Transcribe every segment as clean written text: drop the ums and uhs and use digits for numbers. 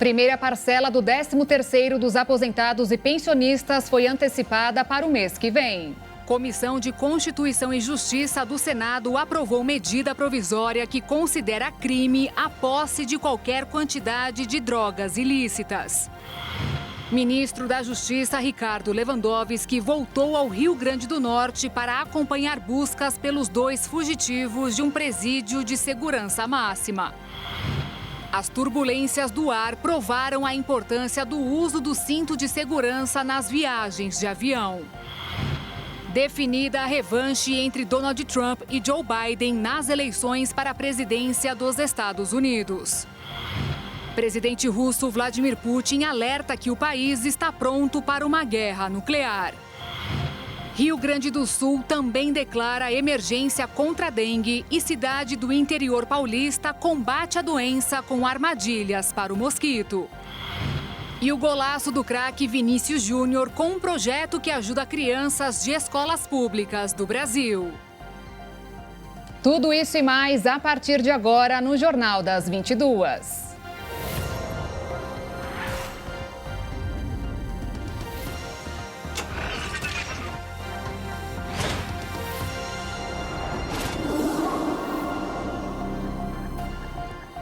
Primeira parcela do 13º dos aposentados e pensionistas foi antecipada para o mês que vem. Comissão de Constituição e Justiça do Senado aprovou medida provisória que considera crime a posse de qualquer quantidade de drogas ilícitas. Ministro da Justiça, Ricardo Lewandowski, voltou ao Rio Grande do Norte para acompanhar buscas pelos 2 fugitivos de um presídio de segurança máxima. As turbulências do ar provaram a importância do uso do cinto de segurança nas viagens de avião. Definida a revanche entre Donald Trump e Joe Biden nas eleições para a presidência dos Estados Unidos. Presidente russo Vladimir Putin alerta que o país está pronto para uma guerra nuclear. Rio Grande do Sul também declara emergência contra a dengue e cidade do interior paulista combate a doença com armadilhas para o mosquito. E o golaço do craque Vinícius Júnior com um projeto que ajuda crianças de escolas públicas do Brasil. Tudo isso e mais a partir de agora no Jornal das 22.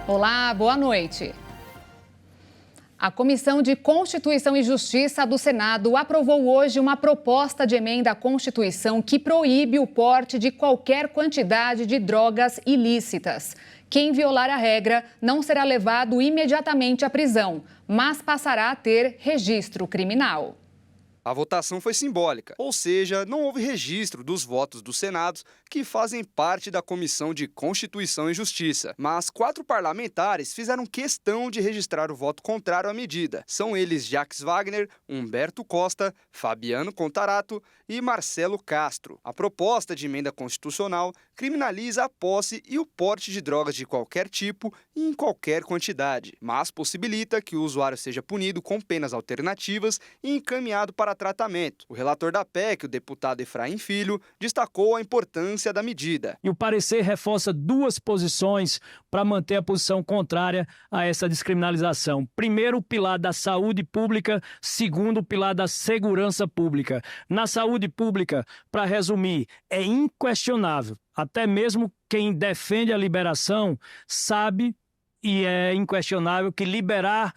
Olá, boa noite. A Comissão de Constituição e Justiça do Senado aprovou hoje uma proposta de emenda à Constituição que proíbe o porte de qualquer quantidade de drogas ilícitas. Quem violar a regra não será levado imediatamente à prisão, mas passará a ter registro criminal. A votação foi simbólica, ou seja, não houve registro dos votos dos senados que fazem parte da Comissão de Constituição e Justiça. Mas 4 parlamentares fizeram questão de registrar o voto contrário à medida. São eles Jacques Wagner, Humberto Costa, Fabiano Contarato e Marcelo Castro. A proposta de emenda constitucional criminaliza a posse e o porte de drogas de qualquer tipo e em qualquer quantidade, mas possibilita que o usuário seja punido com penas alternativas e encaminhado para tratamento. O relator da PEC, o deputado Efraim Filho, destacou a importância da medida. E o parecer reforça 2 posições para manter a posição contrária a essa descriminalização. Primeiro, o pilar da saúde pública. Segundo, o pilar da segurança pública. Na saúde pública, para resumir, é inquestionável. Até mesmo quem defende a liberação sabe e é inquestionável que liberar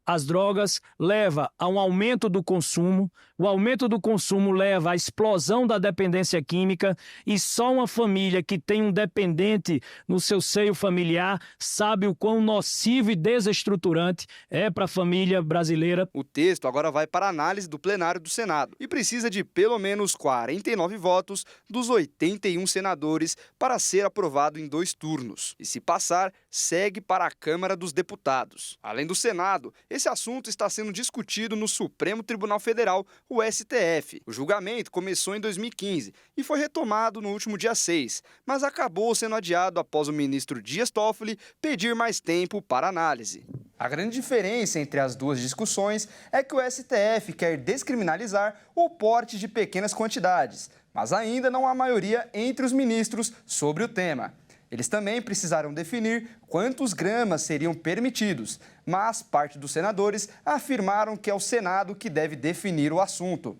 as drogas leva a um aumento do consumo, o aumento do consumo leva à explosão da dependência química e só uma família que tem um dependente no seu seio familiar sabe o quão nocivo e desestruturante é para a família brasileira. O texto agora vai para análise do plenário do Senado e precisa de pelo menos 49 votos dos 81 senadores para ser aprovado em 2 turnos. E se passar, segue para a Câmara dos Deputados. Além do Senado, esse assunto está sendo discutido no Supremo Tribunal Federal, o STF. O julgamento começou em 2015 e foi retomado no último dia 6, mas acabou sendo adiado após o ministro Dias Toffoli pedir mais tempo para análise. A grande diferença entre as 2 discussões é que o STF quer descriminalizar o porte de pequenas quantidades, mas ainda não há maioria entre os ministros sobre o tema. Eles também precisaram definir quantos gramas seriam permitidos, mas parte dos senadores afirmaram que é o Senado que deve definir o assunto.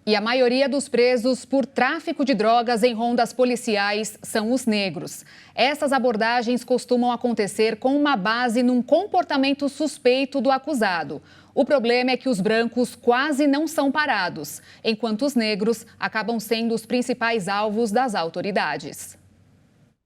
E a maioria dos presos por tráfico de drogas em rondas policiais são os negros. Essas abordagens costumam acontecer com uma base num comportamento suspeito do acusado. O problema é que os brancos quase não são parados, enquanto os negros acabam sendo os principais alvos das autoridades.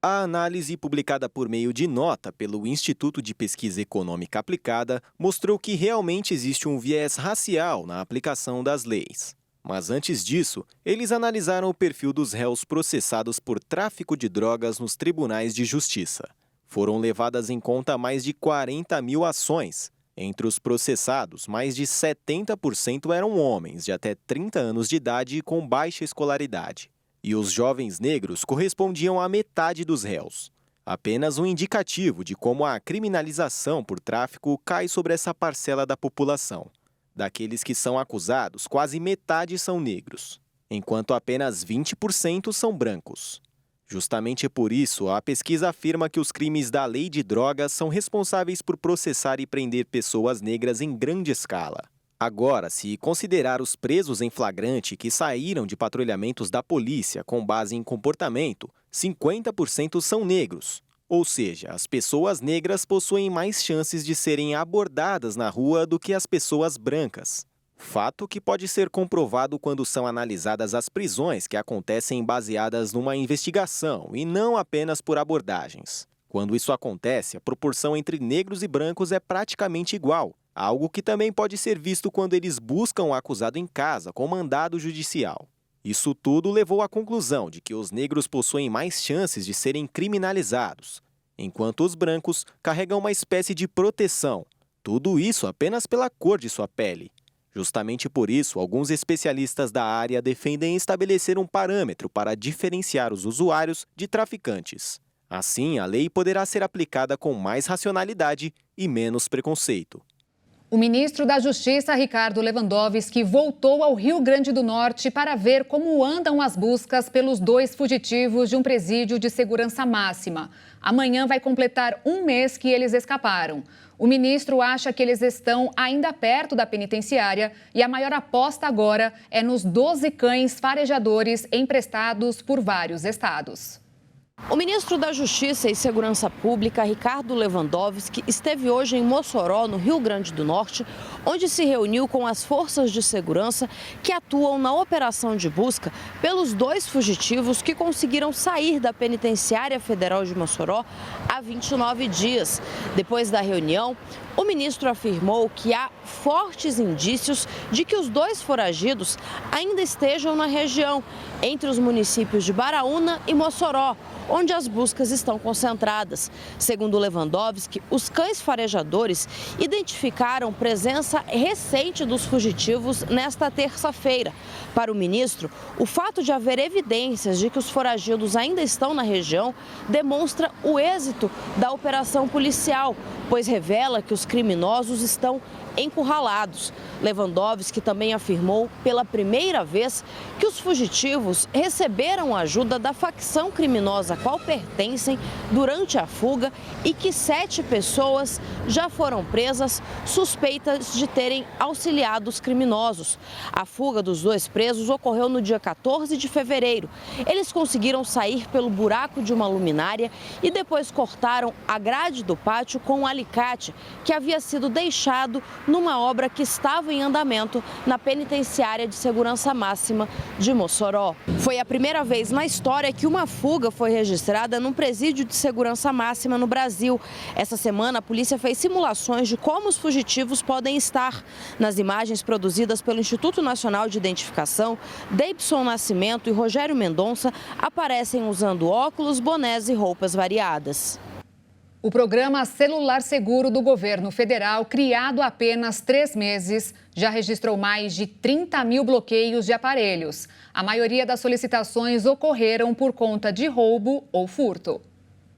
A análise publicada por meio de nota pelo Instituto de Pesquisa Econômica Aplicada mostrou que realmente existe um viés racial na aplicação das leis. Mas antes disso, eles analisaram o perfil dos réus processados por tráfico de drogas nos tribunais de justiça. Foram levadas em conta mais de 40 mil ações. Entre os processados, mais de 70% eram homens de até 30 anos de idade e com baixa escolaridade. E os jovens negros correspondiam à metade dos réus. Apenas um indicativo de como a criminalização por tráfico cai sobre essa parcela da população. Daqueles que são acusados, quase metade são negros, enquanto apenas 20% são brancos. Justamente por isso, a pesquisa afirma que os crimes da lei de drogas são responsáveis por processar e prender pessoas negras em grande escala. Agora, se considerar os presos em flagrante que saíram de patrulhamentos da polícia com base em comportamento, 50% são negros. Ou seja, as pessoas negras possuem mais chances de serem abordadas na rua do que as pessoas brancas. Fato que pode ser comprovado quando são analisadas as prisões que acontecem baseadas numa investigação e não apenas por abordagens. Quando isso acontece, a proporção entre negros e brancos é praticamente igual, algo que também pode ser visto quando eles buscam o acusado em casa com mandado judicial. Isso tudo levou à conclusão de que os negros possuem mais chances de serem criminalizados, enquanto os brancos carregam uma espécie de proteção. Tudo isso apenas pela cor de sua pele. Justamente por isso, alguns especialistas da área defendem estabelecer um parâmetro para diferenciar os usuários de traficantes. Assim, a lei poderá ser aplicada com mais racionalidade e menos preconceito. O ministro da Justiça, Ricardo Lewandowski, voltou ao Rio Grande do Norte para ver como andam as buscas pelos 2 fugitivos de um presídio de segurança máxima. Amanhã vai completar 1 mês que eles escaparam. O ministro acha que eles estão ainda perto da penitenciária e a maior aposta agora é nos 12 cães farejadores emprestados por vários estados. O ministro da Justiça e Segurança Pública, Ricardo Lewandowski, esteve hoje em Mossoró, no Rio Grande do Norte, onde se reuniu com as forças de segurança que atuam na operação de busca pelos 2 fugitivos que conseguiram sair da Penitenciária Federal de Mossoró há 29 dias. Depois da reunião, o ministro afirmou que há fortes indícios de que os 2 foragidos ainda estejam na região, entre os municípios de Baraúna e Mossoró, onde as buscas estão concentradas. Segundo Lewandowski, os cães farejadores identificaram presença recente dos fugitivos nesta terça-feira. Para o ministro, o fato de haver evidências de que os foragidos ainda estão na região demonstra o êxito da operação policial, pois revela que os criminosos estão encurralados. Lewandowski também afirmou pela primeira vez que os fugitivos receberam ajuda da facção criminosa a qual pertencem durante a fuga e que 7 pessoas já foram presas suspeitas de terem auxiliado os criminosos. A fuga dos 2 presos ocorreu no dia 14 de fevereiro. Eles conseguiram sair pelo buraco de uma luminária e depois cortaram a grade do pátio com um alicate que havia sido deixado numa obra que estava em andamento na Penitenciária de Segurança Máxima de Mossoró. Foi a primeira vez na história que uma fuga foi registrada num presídio de segurança máxima no Brasil. Essa semana, a polícia fez simulações de como os fugitivos podem estar. Nas imagens produzidas pelo Instituto Nacional de Identificação, Deibson Nascimento e Rogério Mendonça aparecem usando óculos, bonés e roupas variadas. O programa Celular Seguro do governo federal, criado há apenas 3 meses, já registrou mais de 30 mil bloqueios de aparelhos. A maioria das solicitações ocorreram por conta de roubo ou furto.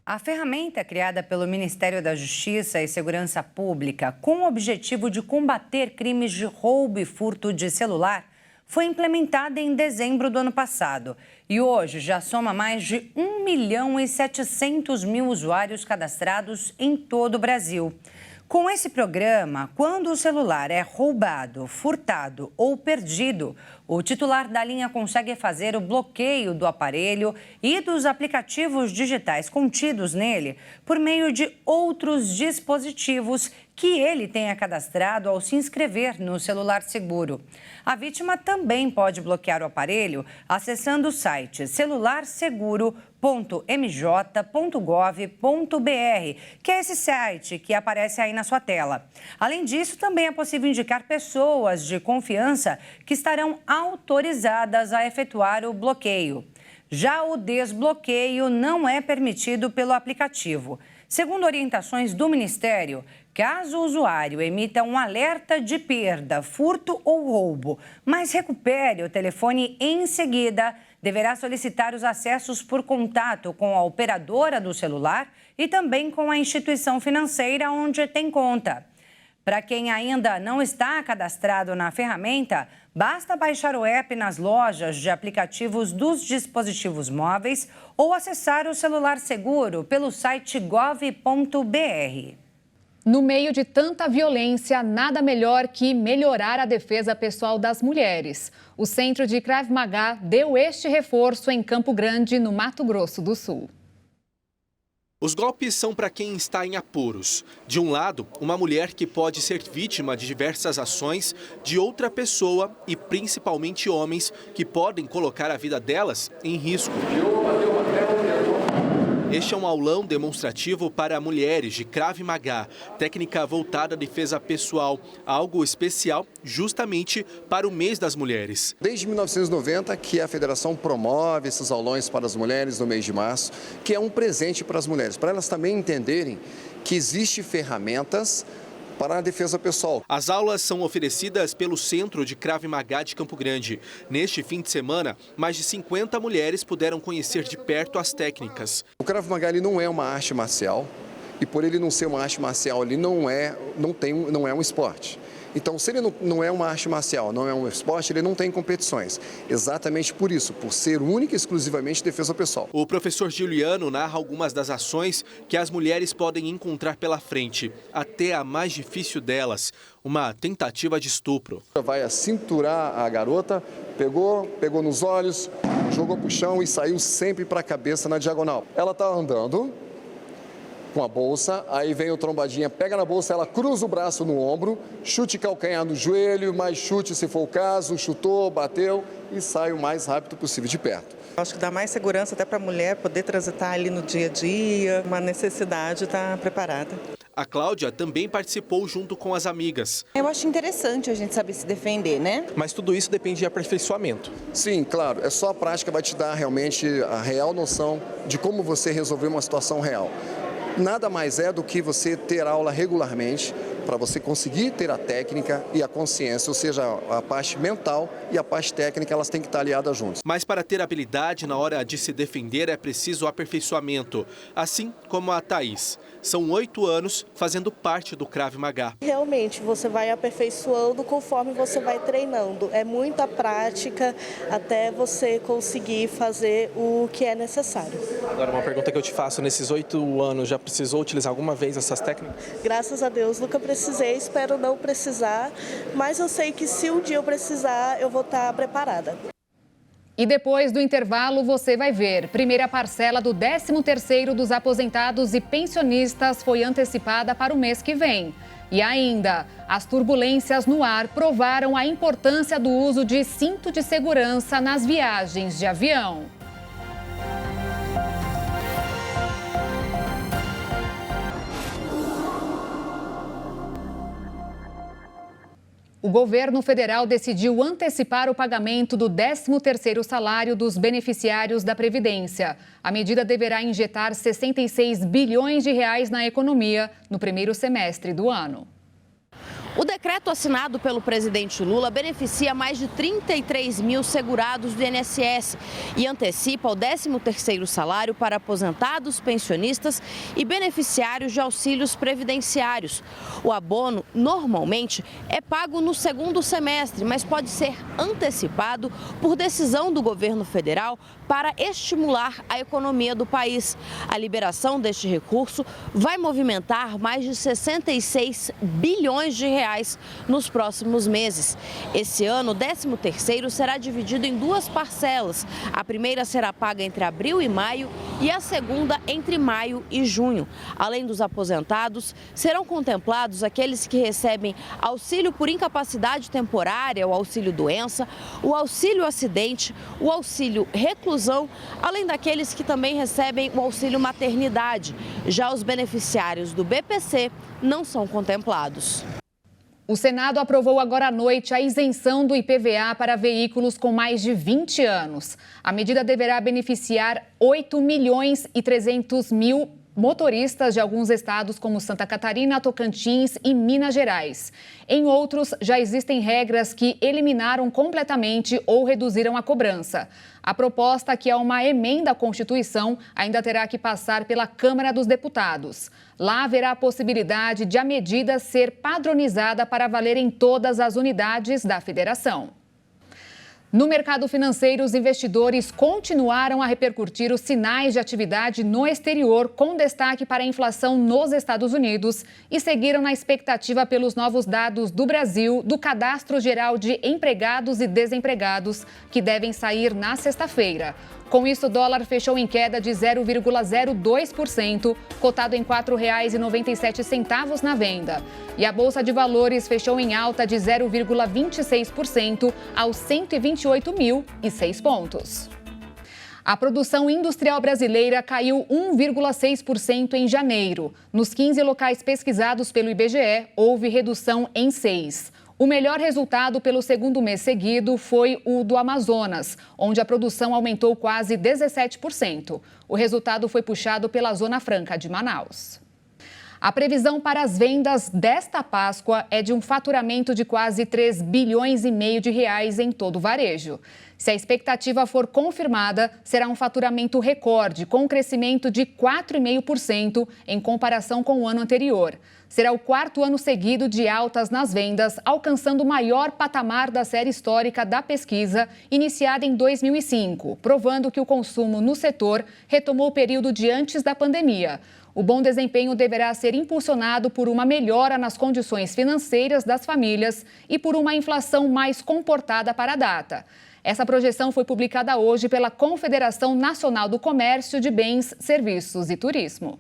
A ferramenta criada pelo Ministério da Justiça e Segurança Pública com o objetivo de combater crimes de roubo e furto de celular foi implementada em dezembro do ano passado e hoje já soma mais de 1.700.000 usuários cadastrados em todo o Brasil. Com esse programa, quando o celular é roubado, furtado ou perdido, o titular da linha consegue fazer o bloqueio do aparelho e dos aplicativos digitais contidos nele por meio de outros dispositivos que ele tenha cadastrado ao se inscrever no Celular Seguro. A vítima também pode bloquear o aparelho acessando o site celularSeguro.mj.gov.br, que é esse site que aparece aí na sua tela. Além disso, também é possível indicar pessoas de confiança que estarão autorizadas a efetuar o bloqueio. Já o desbloqueio não é permitido pelo aplicativo. Segundo orientações do Ministério, caso o usuário emita um alerta de perda, furto ou roubo, mas recupere o telefone em seguida, deverá solicitar os acessos por contato com a operadora do celular e também com a instituição financeira onde tem conta. Para quem ainda não está cadastrado na ferramenta, basta baixar o app nas lojas de aplicativos dos dispositivos móveis ou acessar o celular seguro pelo site gov.br. No meio de tanta violência, nada melhor que melhorar a defesa pessoal das mulheres. O Centro de Krav Maga deu este reforço em Campo Grande, no Mato Grosso do Sul. Os golpes são para quem está em apuros. De um lado, uma mulher que pode ser vítima de diversas ações de outra pessoa e principalmente homens que podem colocar a vida delas em risco. Este é um aulão demonstrativo para mulheres de Krav Maga, técnica voltada à defesa pessoal, algo especial justamente para o mês das mulheres. Desde 1990 que a federação promove esses aulões para as mulheres no mês de março, que é um presente para as mulheres, para elas também entenderem que existem ferramentas para a defesa pessoal. As aulas são oferecidas pelo Centro de Krav Maga de Campo Grande. Neste fim de semana, mais de 50 mulheres puderam conhecer de perto as técnicas. O Krav Maga ele não é uma arte marcial e por ele não ser uma arte marcial, ele não é um esporte. Então, se ele não é uma arte marcial, não é um esporte, ele não tem competições. Exatamente por isso, por ser única e exclusivamente defesa pessoal. O professor Juliano narra algumas das ações que as mulheres podem encontrar pela frente, até a mais difícil delas, uma tentativa de estupro. Vai cinturar a garota, pegou nos olhos, jogou para o chão e saiu sempre para a cabeça na diagonal. Ela está andando com a bolsa, aí vem o trombadinha, pega na bolsa, ela cruza o braço no ombro, chute calcanhar no joelho, mais chute se for o caso, chutou, bateu e sai o mais rápido possível de perto. Acho que dá mais segurança até para a mulher poder transitar ali no dia a dia, uma necessidade de estar preparada. A Cláudia também participou junto com as amigas. Eu acho interessante a gente saber se defender, né? Mas tudo isso depende de aperfeiçoamento. Sim, claro, é só a prática vai te dar realmente a real noção de como você resolver uma situação real. Nada mais é do que você ter aula regularmente para você conseguir ter a técnica e a consciência, ou seja, a parte mental e a parte técnica, elas têm que estar aliadas juntas. Mas para ter habilidade na hora de se defender é preciso aperfeiçoamento, assim como a Thaís. São 8 anos fazendo parte do Krav Maga. Realmente, você vai aperfeiçoando conforme você vai treinando. É muita prática até você conseguir fazer o que é necessário. Agora, uma pergunta que eu te faço, nesses 8 anos, já precisou utilizar alguma vez essas técnicas? Graças a Deus, nunca precisei, espero não precisar, mas eu sei que se um dia eu precisar, eu vou estar preparada. E depois do intervalo, você vai ver. Primeira parcela do 13º dos aposentados e pensionistas foi antecipada para o mês que vem. E ainda, as turbulências no ar provaram a importância do uso de cinto de segurança nas viagens de avião. O governo federal decidiu antecipar o pagamento do 13º salário dos beneficiários da Previdência. A medida deverá injetar 66 bilhões de reais na economia no primeiro semestre do ano. O decreto assinado pelo presidente Lula beneficia mais de 33 mil segurados do INSS e antecipa o 13º salário para aposentados, pensionistas e beneficiários de auxílios previdenciários. O abono normalmente é pago no segundo semestre, mas pode ser antecipado por decisão do governo federal para estimular a economia do país. A liberação deste recurso vai movimentar mais de 66 bilhões de reais nos próximos meses. Esse ano, o 13º será dividido em 2 parcelas. A primeira será paga entre abril e maio e a segunda entre maio e junho. Além dos aposentados, serão contemplados aqueles que recebem auxílio por incapacidade temporária, o auxílio doença, o auxílio acidente, o auxílio reclusão, além daqueles que também recebem o auxílio maternidade. Já os beneficiários do BPC não são contemplados. O Senado aprovou agora à noite a isenção do IPVA para veículos com mais de 20 anos. A medida deverá beneficiar 8 milhões e 300 mil motoristas de alguns estados como Santa Catarina, Tocantins e Minas Gerais. Em outros, já existem regras que eliminaram completamente ou reduziram a cobrança. A proposta, que é uma emenda à Constituição, ainda terá que passar pela Câmara dos Deputados. Lá haverá a possibilidade de a medida ser padronizada para valer em todas as unidades da federação. No mercado financeiro, os investidores continuaram a repercutir os sinais de atividade no exterior, com destaque para a inflação nos Estados Unidos, e seguiram na expectativa pelos novos dados do Brasil, do Cadastro Geral de Empregados e Desempregados, que devem sair na sexta-feira. Com isso, o dólar fechou em queda de 0,02%, cotado em R$ 4,97 na venda. E a Bolsa de Valores fechou em alta de 0,26% aos 128.006 pontos. A produção industrial brasileira caiu 1,6% em janeiro. Nos 15 locais pesquisados pelo IBGE, houve redução em 6. O melhor resultado pelo segundo mês seguido foi o do Amazonas, onde a produção aumentou quase 17%. O resultado foi puxado pela Zona Franca de Manaus. A previsão para as vendas desta Páscoa é de um faturamento de quase 3,5 bilhões de reais em todo o varejo. Se a expectativa for confirmada, será um faturamento recorde, com um crescimento de 4,5% em comparação com o ano anterior. Será o quarto ano seguido de altas nas vendas, alcançando o maior patamar da série histórica da pesquisa, iniciada em 2005, provando que o consumo no setor retomou o período de antes da pandemia. O bom desempenho deverá ser impulsionado por uma melhora nas condições financeiras das famílias e por uma inflação mais comportada para a data. Essa projeção foi publicada hoje pela Confederação Nacional do Comércio de Bens, Serviços e Turismo.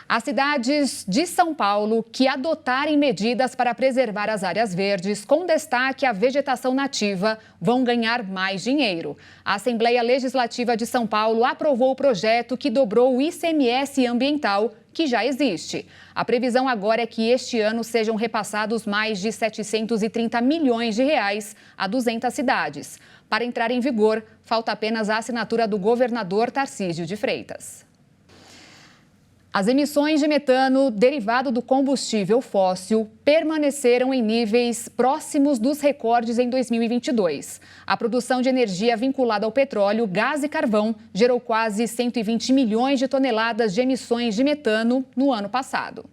As cidades de São Paulo que adotarem medidas para preservar as áreas verdes, com destaque à vegetação nativa, vão ganhar mais dinheiro. A Assembleia Legislativa de São Paulo aprovou o projeto que dobrou o ICMS ambiental, que já existe. A previsão agora é que este ano sejam repassados mais de 730 milhões de reais a 200 cidades. Para entrar em vigor, falta apenas a assinatura do governador Tarcísio de Freitas. As emissões de metano derivado do combustível fóssil permaneceram em níveis próximos dos recordes em 2022. A produção de energia vinculada ao petróleo, gás e carvão gerou quase 120 milhões de toneladas de emissões de metano no ano passado.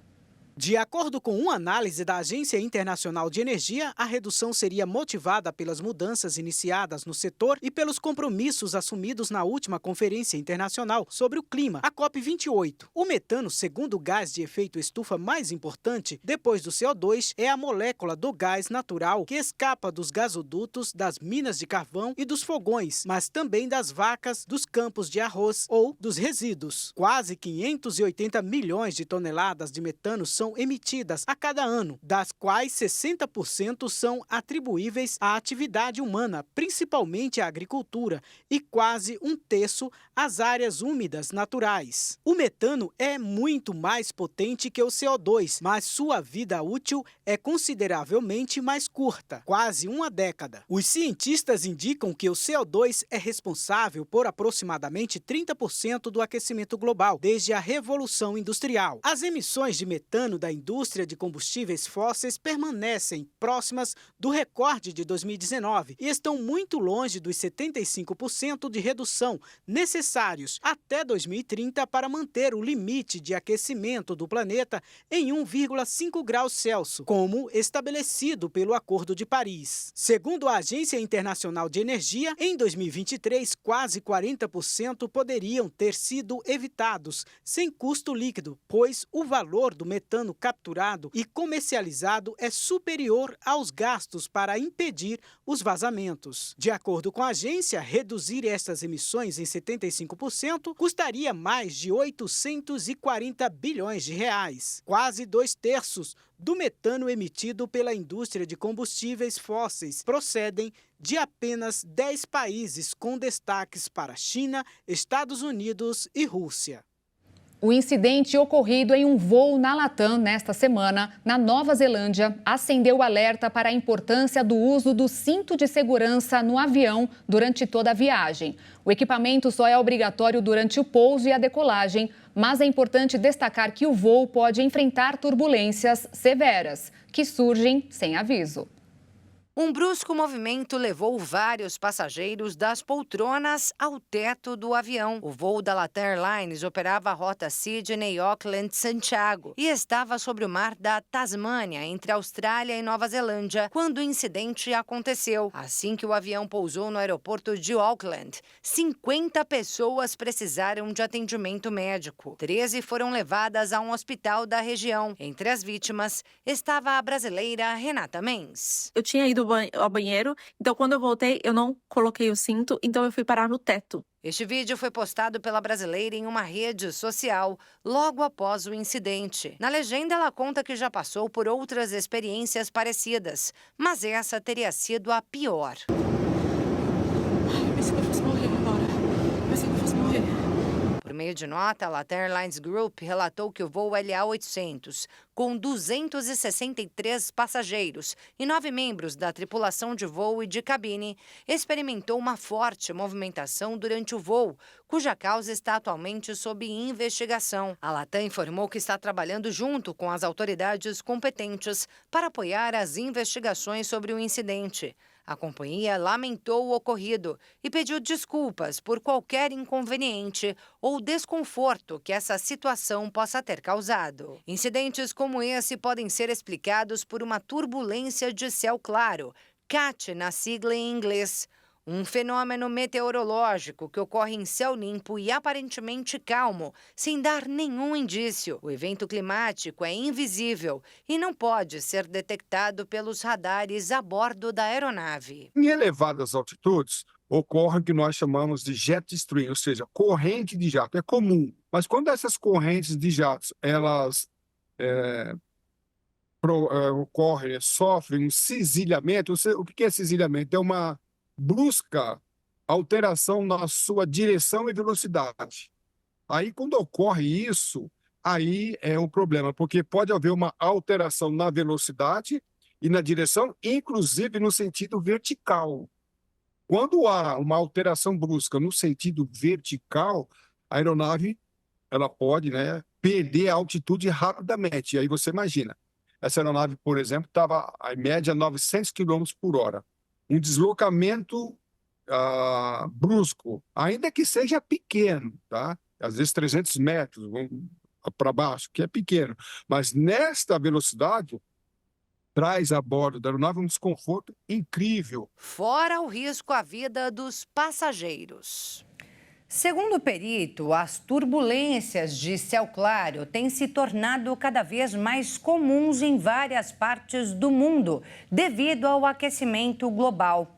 De acordo com uma análise da Agência Internacional de Energia, a redução seria motivada pelas mudanças iniciadas no setor e pelos compromissos assumidos na última Conferência Internacional sobre o Clima, a COP28. O metano, segundo o gás de efeito estufa mais importante, depois do CO2, é a molécula do gás natural que escapa dos gasodutos, das minas de carvão e dos fogões, mas também das vacas, dos campos de arroz ou dos resíduos. Quase 580 milhões de toneladas de metano são emitidas a cada ano, das quais 60% são atribuíveis à atividade humana, principalmente à agricultura, e quase 1/3 às áreas úmidas naturais. O metano é muito mais potente que o CO2, mas sua vida útil é consideravelmente mais curta, quase uma década. Os cientistas indicam que o CO2 é responsável por aproximadamente 30% do aquecimento global, desde a Revolução Industrial. As emissões de metano da indústria de combustíveis fósseis permanecem próximas do recorde de 2019 e estão muito longe dos 75% de redução necessários até 2030 para manter o limite de aquecimento do planeta em 1,5 graus Celsius, como estabelecido pelo Acordo de Paris. Segundo a Agência Internacional de Energia, em 2023, quase 40% poderiam ter sido evitados sem custo líquido, pois o valor do metano capturado e comercializado é superior aos gastos para impedir os vazamentos. De acordo com a agência, reduzir estas emissões em 75% custaria mais de 840 bilhões de reais, quase 2/3 do metano emitido pela indústria de combustíveis fósseis procedem de apenas 10 países, com destaques para China, Estados Unidos e Rússia. O incidente ocorrido em um voo na Latam nesta semana, na Nova Zelândia, acendeu o alerta para a importância do uso do cinto de segurança no avião durante toda a viagem. O equipamento só é obrigatório durante o pouso e a decolagem, mas é importante destacar que o voo pode enfrentar turbulências severas, que surgem sem aviso. Um brusco movimento levou vários passageiros das poltronas ao teto do avião. O voo da Latam Airlines operava a rota Sydney-Auckland-Santiago e estava sobre o mar da Tasmânia, entre Austrália e Nova Zelândia, quando o incidente aconteceu. Assim que o avião pousou no aeroporto de Auckland, 50 pessoas precisaram de atendimento médico. 13 foram levadas a um hospital da região. Entre as vítimas estava a brasileira Renata Mendes. Eu tinha ido ao banheiro, então quando eu voltei eu não coloquei o cinto, então eu fui parar no teto. Este vídeo foi postado pela brasileira em uma rede social logo após o incidente. Na legenda, ela conta que já passou por outras experiências parecidas, mas essa teria sido a pior. Ai, eu pensei que eu fosse morrer agora. Por meio de nota, a Latam Airlines Group relatou que o voo LA800, com 263 passageiros e 9 membros da tripulação de voo e de cabine, experimentou uma forte movimentação durante o voo, cuja causa está atualmente sob investigação. A Latam informou que está trabalhando junto com as autoridades competentes para apoiar as investigações sobre o incidente. A companhia lamentou o ocorrido e pediu desculpas por qualquer inconveniente ou desconforto que essa situação possa ter causado. Incidentes como esse podem ser explicados por uma turbulência de céu claro, CAT na sigla em inglês. Um fenômeno meteorológico que ocorre em céu limpo e aparentemente calmo, sem dar nenhum indício. O evento climático é invisível e não pode ser detectado pelos radares a bordo da aeronave. Em elevadas altitudes, ocorre o que nós chamamos de jet stream, ou seja, corrente de jato. É comum, mas quando essas correntes de jatos elas sofrem um cisilhamento, o que é cisilhamento? É uma brusca alteração na sua direção e velocidade. Aí, quando ocorre isso, aí é um problema, porque pode haver uma alteração na velocidade e na direção, inclusive no sentido vertical. Quando há uma alteração brusca no sentido vertical, a aeronave ela pode, perder a altitude rapidamente. E aí você imagina, essa aeronave, por exemplo, estava em média 900 km por hora. Um deslocamento brusco, ainda que seja pequeno, tá? Às vezes 300 metros para baixo, que é pequeno, mas nesta velocidade traz a bordo da aeronave um desconforto incrível. Fora o risco à vida dos passageiros. Segundo o perito, as turbulências de céu claro têm se tornado cada vez mais comuns em várias partes do mundo, devido ao aquecimento global.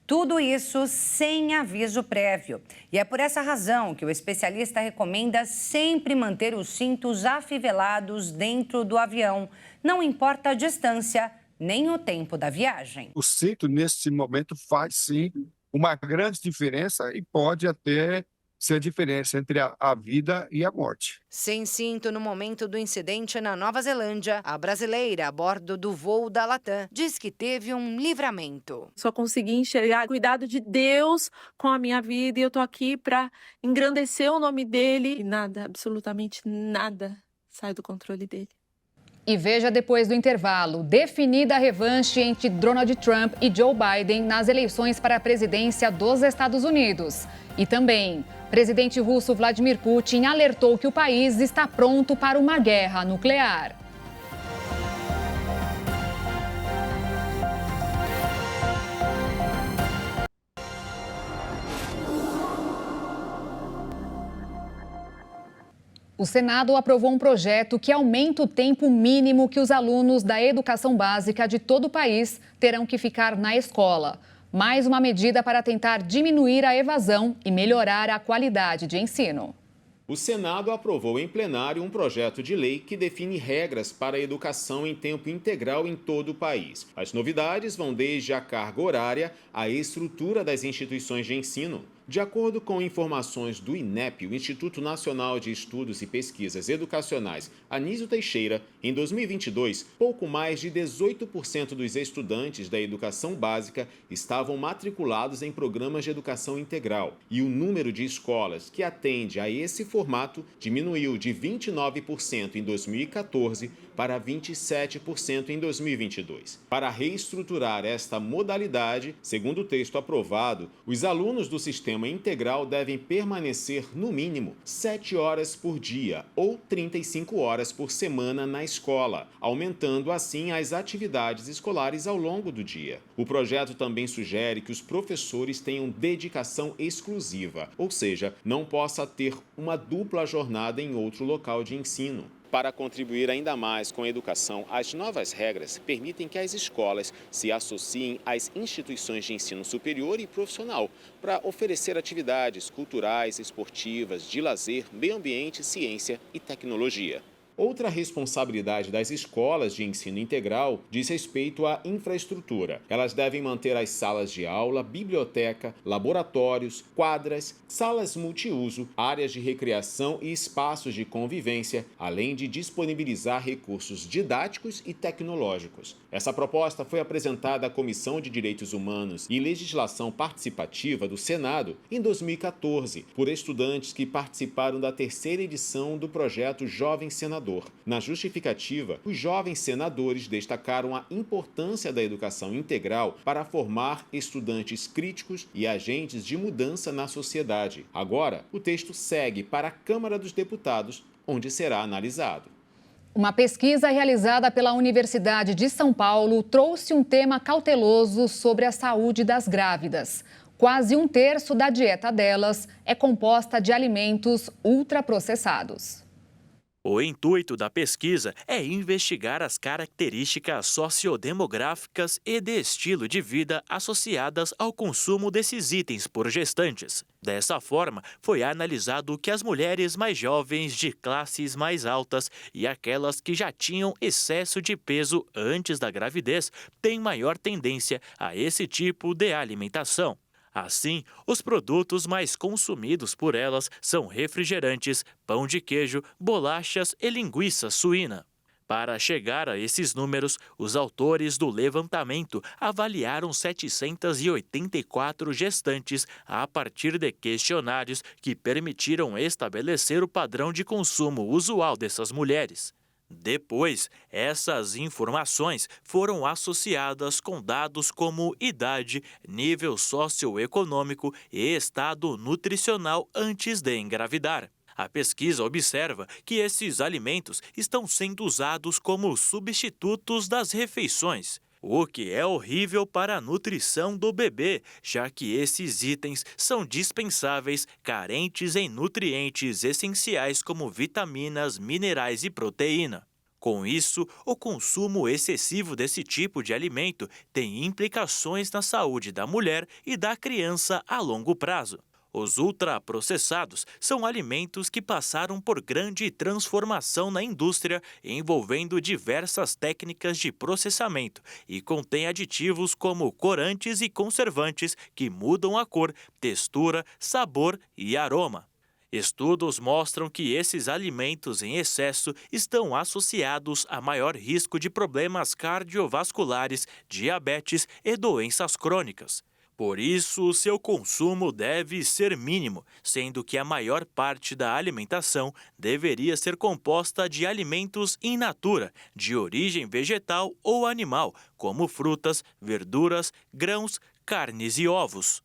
Tudo isso sem aviso prévio. E é por essa razão que o especialista recomenda sempre manter os cintos afivelados dentro do avião, não importa a distância nem o tempo da viagem. O cinto, nesse momento, faz sim uma grande diferença e pode até ser a diferença entre a vida e a morte. Sem cinto no momento do incidente na Nova Zelândia, a brasileira a bordo do voo da Latam diz que teve um livramento. Só consegui enxergar o cuidado de Deus com a minha vida e eu tô aqui para engrandecer o nome dele. E nada, absolutamente nada, sai do controle dele. E veja depois do intervalo, definida a revanche entre Donald Trump e Joe Biden nas eleições para a presidência dos Estados Unidos. E também, presidente russo Vladimir Putin alertou que o país está pronto para uma guerra nuclear. O Senado aprovou um projeto que aumenta o tempo mínimo que os alunos da educação básica de todo o país terão que ficar na escola. Mais uma medida para tentar diminuir a evasão e melhorar a qualidade de ensino. O Senado aprovou em plenário um projeto de lei que define regras para a educação em tempo integral em todo o país. As novidades vão desde a carga horária à estrutura das instituições de ensino. De acordo com informações do INEP, o Instituto Nacional de Estudos e Pesquisas Educacionais Anísio Teixeira, em 2022, pouco mais de 18% dos estudantes da educação básica estavam matriculados em programas de educação integral. E o número de escolas que atende a esse formato diminuiu de 29% em 2014 para 27% em 2022. Para reestruturar esta modalidade, segundo o texto aprovado, os alunos do sistema integral devem permanecer no mínimo 7 horas por dia ou 35 horas por semana na escola, aumentando assim as atividades escolares ao longo do dia. O projeto também sugere que os professores tenham dedicação exclusiva, ou seja, não possa ter uma dupla jornada em outro local de ensino. Para contribuir ainda mais com a educação, as novas regras permitem que as escolas se associem às instituições de ensino superior e profissional para oferecer atividades culturais, esportivas, de lazer, meio ambiente, ciência e tecnologia. Outra responsabilidade das escolas de ensino integral diz respeito à infraestrutura. Elas devem manter as salas de aula, biblioteca, laboratórios, quadras, salas multiuso, áreas de recreação e espaços de convivência, além de disponibilizar recursos didáticos e tecnológicos. Essa proposta foi apresentada à Comissão de Direitos Humanos e Legislação Participativa do Senado em 2014, por estudantes que participaram da terceira edição do projeto Jovem Senador. Na justificativa, os jovens senadores destacaram a importância da educação integral para formar estudantes críticos e agentes de mudança na sociedade. Agora, o texto segue para a Câmara dos Deputados, onde será analisado. Uma pesquisa realizada pela Universidade de São Paulo trouxe um tema cauteloso sobre a saúde das grávidas. Quase um terço da dieta delas é composta de alimentos ultraprocessados. O intuito da pesquisa é investigar as características sociodemográficas e de estilo de vida associadas ao consumo desses itens por gestantes. Dessa forma, foi analisado que as mulheres mais jovens de classes mais altas e aquelas que já tinham excesso de peso antes da gravidez têm maior tendência a esse tipo de alimentação. Assim, os produtos mais consumidos por elas são refrigerantes, pão de queijo, bolachas e linguiça suína. Para chegar a esses números, os autores do levantamento avaliaram 784 gestantes a partir de questionários que permitiram estabelecer o padrão de consumo usual dessas mulheres. Depois, essas informações foram associadas com dados como idade, nível socioeconômico e estado nutricional antes de engravidar. A pesquisa observa que esses alimentos estão sendo usados como substitutos das refeições, o que é horrível para a nutrição do bebê, já que esses itens são dispensáveis, carentes em nutrientes essenciais como vitaminas, minerais e proteína. Com isso, o consumo excessivo desse tipo de alimento tem implicações na saúde da mulher e da criança a longo prazo. Os ultraprocessados são alimentos que passaram por grande transformação na indústria, envolvendo diversas técnicas de processamento e contêm aditivos como corantes e conservantes que mudam a cor, textura, sabor e aroma. Estudos mostram que esses alimentos em excesso estão associados a maior risco de problemas cardiovasculares, diabetes e doenças crônicas. Por isso, o seu consumo deve ser mínimo, sendo que a maior parte da alimentação deveria ser composta de alimentos in natura, de origem vegetal ou animal, como frutas, verduras, grãos, carnes e ovos.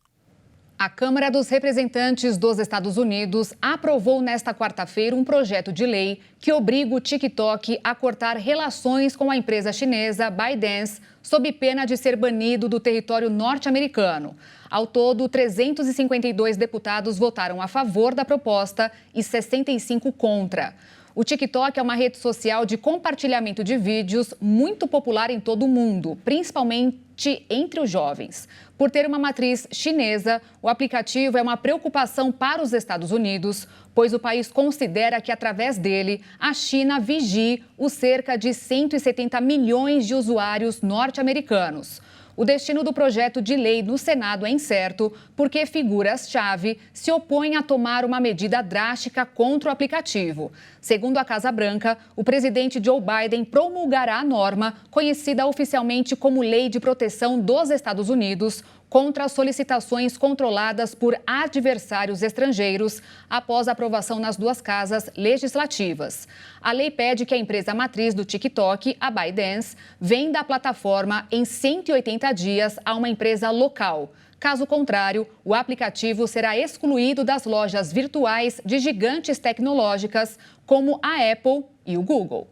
A Câmara dos Representantes dos Estados Unidos aprovou nesta quarta-feira um projeto de lei que obriga o TikTok a cortar relações com a empresa chinesa ByteDance, sob pena de ser banido do território norte-americano. Ao todo, 352 deputados votaram a favor da proposta e 65 contra. O TikTok é uma rede social de compartilhamento de vídeos muito popular em todo o mundo, principalmente entre os jovens. Por ter uma matriz chinesa, o aplicativo é uma preocupação para os Estados Unidos, pois o país considera que, através dele, a China vigie os cerca de 170 milhões de usuários norte-americanos. O destino do projeto de lei no Senado é incerto porque figuras-chave se opõem a tomar uma medida drástica contra o aplicativo. Segundo a Casa Branca, o presidente Joe Biden promulgará a norma, conhecida oficialmente como Lei de Proteção dos Estados Unidos, contra as solicitações controladas por adversários estrangeiros após a aprovação nas duas casas legislativas. A lei pede que a empresa matriz do TikTok, a ByteDance, venda a plataforma em 180 dias a uma empresa local. Caso contrário, o aplicativo será excluído das lojas virtuais de gigantes tecnológicas como a Apple e o Google.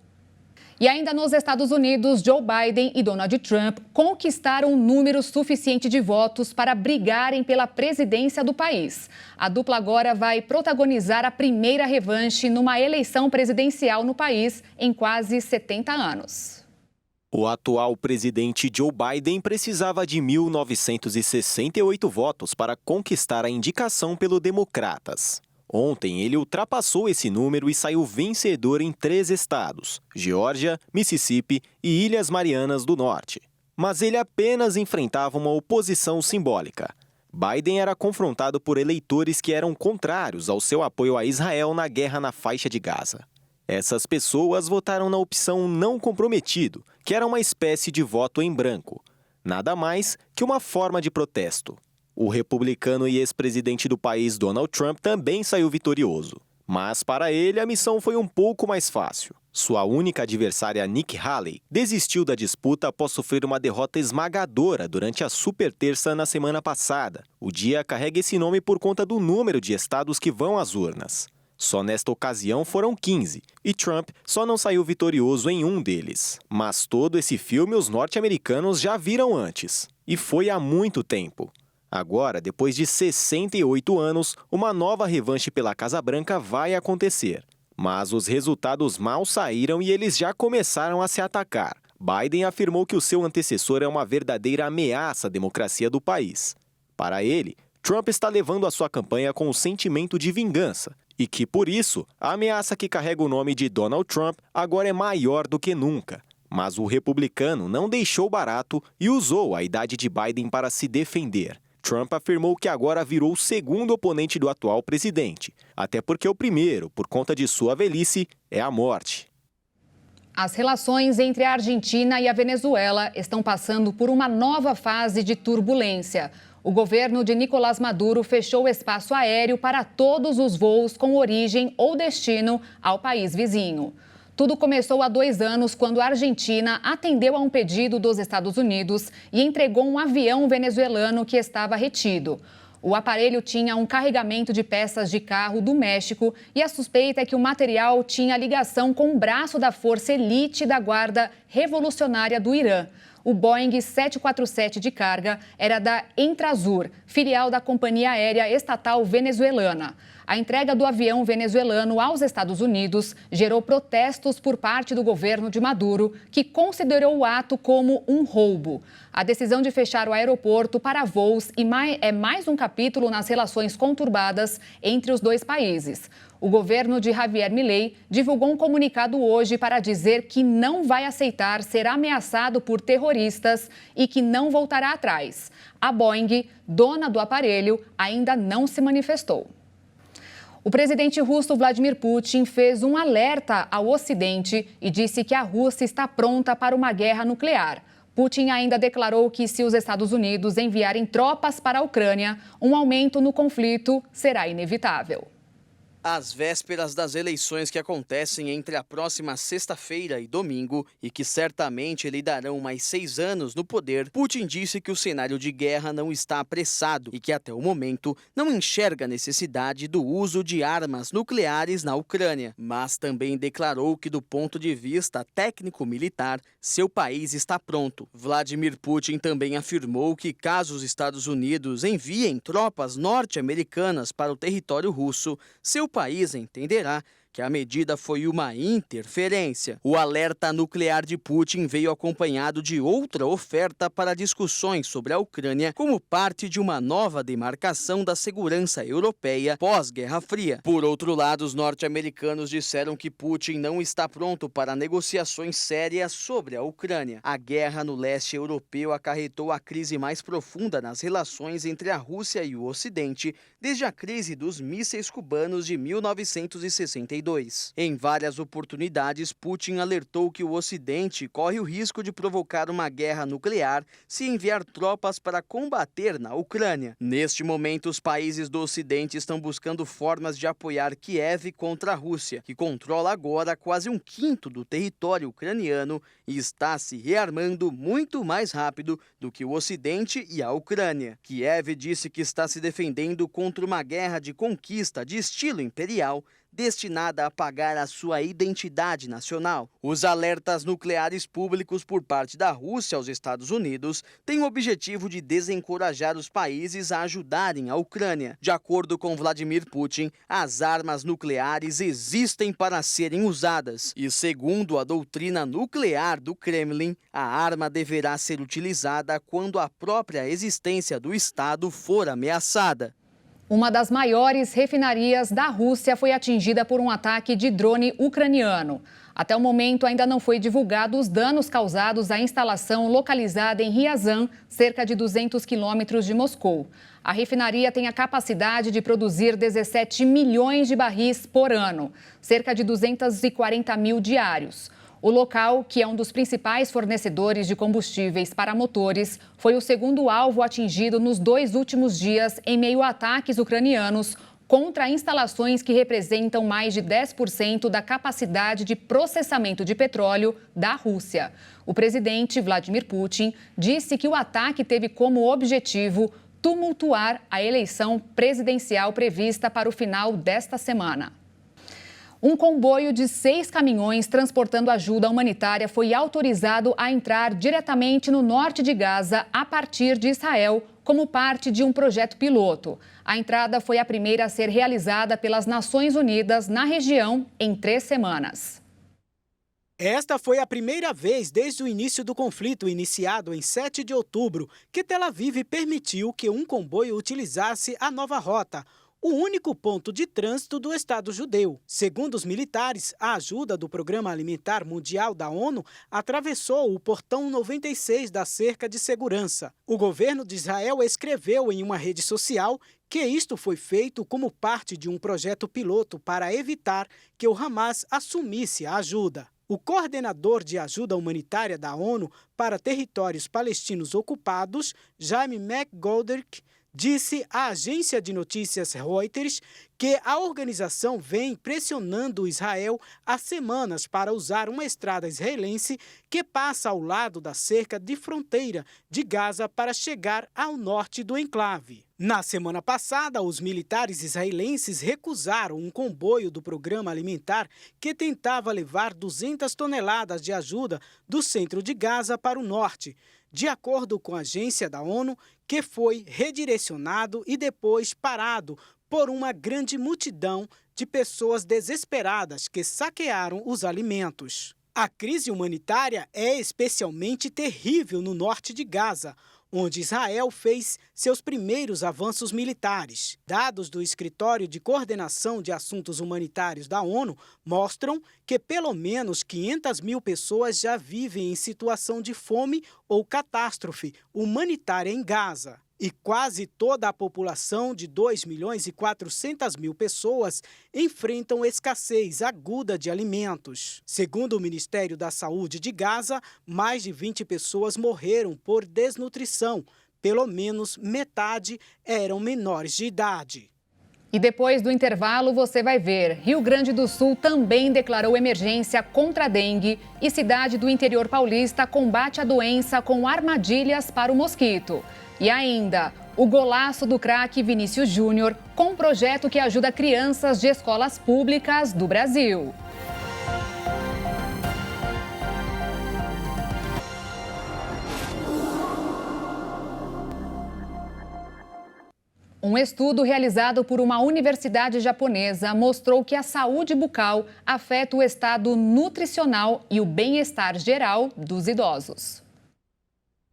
E ainda nos Estados Unidos, Joe Biden e Donald Trump conquistaram um número suficiente de votos para brigarem pela presidência do país. A dupla agora vai protagonizar a primeira revanche numa eleição presidencial no país em quase 70 anos. O atual presidente Joe Biden precisava de 1.968 votos para conquistar a indicação pelo Democratas. Ontem, ele ultrapassou esse número e saiu vencedor em 3 estados, Geórgia, Mississippi e Ilhas Marianas do Norte. Mas ele apenas enfrentava uma oposição simbólica. Biden era confrontado por eleitores que eram contrários ao seu apoio a Israel na guerra na faixa de Gaza. Essas pessoas votaram na opção não comprometido, que era uma espécie de voto em branco. Nada mais que uma forma de protesto. O republicano e ex-presidente do país, Donald Trump, também saiu vitorioso. Mas para ele, a missão foi um pouco mais fácil. Sua única adversária, Nikki Haley, desistiu da disputa após sofrer uma derrota esmagadora durante a super terça na semana passada. O dia carrega esse nome por conta do número de estados que vão às urnas. Só nesta ocasião foram 15, e Trump só não saiu vitorioso em um deles. Mas todo esse filme os norte-americanos já viram antes. E foi há muito tempo. Agora, depois de 68 anos, uma nova revanche pela Casa Branca vai acontecer. Mas os resultados mal saíram e eles já começaram a se atacar. Biden afirmou que o seu antecessor é uma verdadeira ameaça à democracia do país. Para ele, Trump está levando a sua campanha com um sentimento de vingança e que, por isso, a ameaça que carrega o nome de Donald Trump agora é maior do que nunca. Mas o republicano não deixou barato e usou a idade de Biden para se defender. Trump afirmou que agora virou o segundo oponente do atual presidente, até porque o primeiro, por conta de sua velhice, é a morte. As relações entre a Argentina e a Venezuela estão passando por uma nova fase de turbulência. O governo de Nicolás Maduro fechou o espaço aéreo para todos os voos com origem ou destino ao país vizinho. Tudo começou há 2 anos, quando a Argentina atendeu a um pedido dos Estados Unidos e entregou um avião venezuelano que estava retido. O aparelho tinha um carregamento de peças de carro do México e a suspeita é que o material tinha ligação com o braço da Força Elite da Guarda Revolucionária do Irã. O Boeing 747 de carga era da Entrasur, filial da companhia aérea estatal venezuelana. A entrega do avião venezuelano aos Estados Unidos gerou protestos por parte do governo de Maduro, que considerou o ato como um roubo. A decisão de fechar o aeroporto para voos é mais um capítulo nas relações conturbadas entre os dois países. O governo de Javier Milei divulgou um comunicado hoje para dizer que não vai aceitar ser ameaçado por terroristas e que não voltará atrás. A Boeing, dona do aparelho, ainda não se manifestou. O presidente russo Vladimir Putin fez um alerta ao Ocidente e disse que a Rússia está pronta para uma guerra nuclear. Putin ainda declarou que, se os Estados Unidos enviarem tropas para a Ucrânia, um aumento no conflito será inevitável. Às vésperas das eleições que acontecem entre a próxima sexta-feira e domingo e que certamente lhe darão mais 6 anos no poder, Putin disse que o cenário de guerra não está apressado e que até o momento não enxerga a necessidade do uso de armas nucleares na Ucrânia, mas também declarou que, do ponto de vista técnico-militar, seu país está pronto. Vladimir Putin também afirmou que, caso os Estados Unidos enviem tropas norte-americanas para o território russo, seu país entenderá que a medida foi uma interferência. O alerta nuclear de Putin veio acompanhado de outra oferta para discussões sobre a Ucrânia como parte de uma nova demarcação da segurança europeia pós-Guerra Fria. Por outro lado, os norte-americanos disseram que Putin não está pronto para negociações sérias sobre a Ucrânia. A guerra no leste europeu acarretou a crise mais profunda nas relações entre a Rússia e o Ocidente desde a crise dos mísseis cubanos de 1962. Em várias oportunidades, Putin alertou que o Ocidente corre o risco de provocar uma guerra nuclear se enviar tropas para combater na Ucrânia. Neste momento, os países do Ocidente estão buscando formas de apoiar Kiev contra a Rússia, que controla agora quase 1/5 do território ucraniano e está se rearmando muito mais rápido do que o Ocidente e a Ucrânia. Kiev disse que está se defendendo contra uma guerra de conquista de estilo imperial destinada a apagar a sua identidade nacional. Os alertas nucleares públicos por parte da Rússia aos Estados Unidos têm o objetivo de desencorajar os países a ajudarem a Ucrânia. De acordo com Vladimir Putin, as armas nucleares existem para serem usadas e, segundo a doutrina nuclear do Kremlin, a arma deverá ser utilizada quando a própria existência do Estado for ameaçada. Uma das maiores refinarias da Rússia foi atingida por um ataque de drone ucraniano. Até o momento, ainda não foi divulgado os danos causados à instalação localizada em Ryazan, cerca de 200 quilômetros de Moscou. A refinaria tem a capacidade de produzir 17 milhões de barris por ano, cerca de 240 mil diários. O local, que é um dos principais fornecedores de combustíveis para motores, foi o segundo alvo atingido nos 2 últimos dias em meio a ataques ucranianos contra instalações que representam mais de 10% da capacidade de processamento de petróleo da Rússia. O presidente Vladimir Putin disse que o ataque teve como objetivo tumultuar a eleição presidencial prevista para o final desta semana. Um comboio de 6 caminhões transportando ajuda humanitária foi autorizado a entrar diretamente no norte de Gaza a partir de Israel, como parte de um projeto piloto. A entrada foi a primeira a ser realizada pelas Nações Unidas na região em 3 semanas. Esta foi a primeira vez desde o início do conflito, iniciado em 7 de outubro, que Tel Aviv permitiu que um comboio utilizasse a nova rota, o único ponto de trânsito do Estado judeu. Segundo os militares, a ajuda do Programa Alimentar Mundial da ONU atravessou o portão 96 da cerca de segurança. O governo de Israel escreveu em uma rede social que isto foi feito como parte de um projeto piloto para evitar que o Hamas assumisse a ajuda. O coordenador de ajuda humanitária da ONU para territórios palestinos ocupados, Jaime McGoldrick, disse à agência de notícias Reuters que a organização vem pressionando Israel há semanas para usar uma estrada israelense que passa ao lado da cerca de fronteira de Gaza para chegar ao norte do enclave. Na semana passada, os militares israelenses recusaram um comboio do Programa Alimentar que tentava levar 200 toneladas de ajuda do centro de Gaza para o norte, de acordo com a agência da ONU, que foi redirecionado e depois parado por uma grande multidão de pessoas desesperadas que saquearam os alimentos. A crise humanitária é especialmente terrível no norte de Gaza, onde Israel fez seus primeiros avanços militares. Dados do Escritório de Coordenação de Assuntos Humanitários da ONU mostram que pelo menos 500 mil pessoas já vivem em situação de fome ou catástrofe humanitária em Gaza. E quase toda a população de 2.400.000 pessoas enfrentam escassez aguda de alimentos. Segundo o Ministério da Saúde de Gaza, mais de 20 pessoas morreram por desnutrição. Pelo menos metade eram menores de idade. E depois do intervalo, você vai ver. Rio Grande do Sul também declarou emergência contra a dengue e cidade do interior paulista combate a doença com armadilhas para o mosquito. E ainda, o golaço do craque Vinícius Júnior com um projeto que ajuda crianças de escolas públicas do Brasil. Um estudo realizado por uma universidade japonesa mostrou que a saúde bucal afeta o estado nutricional e o bem-estar geral dos idosos.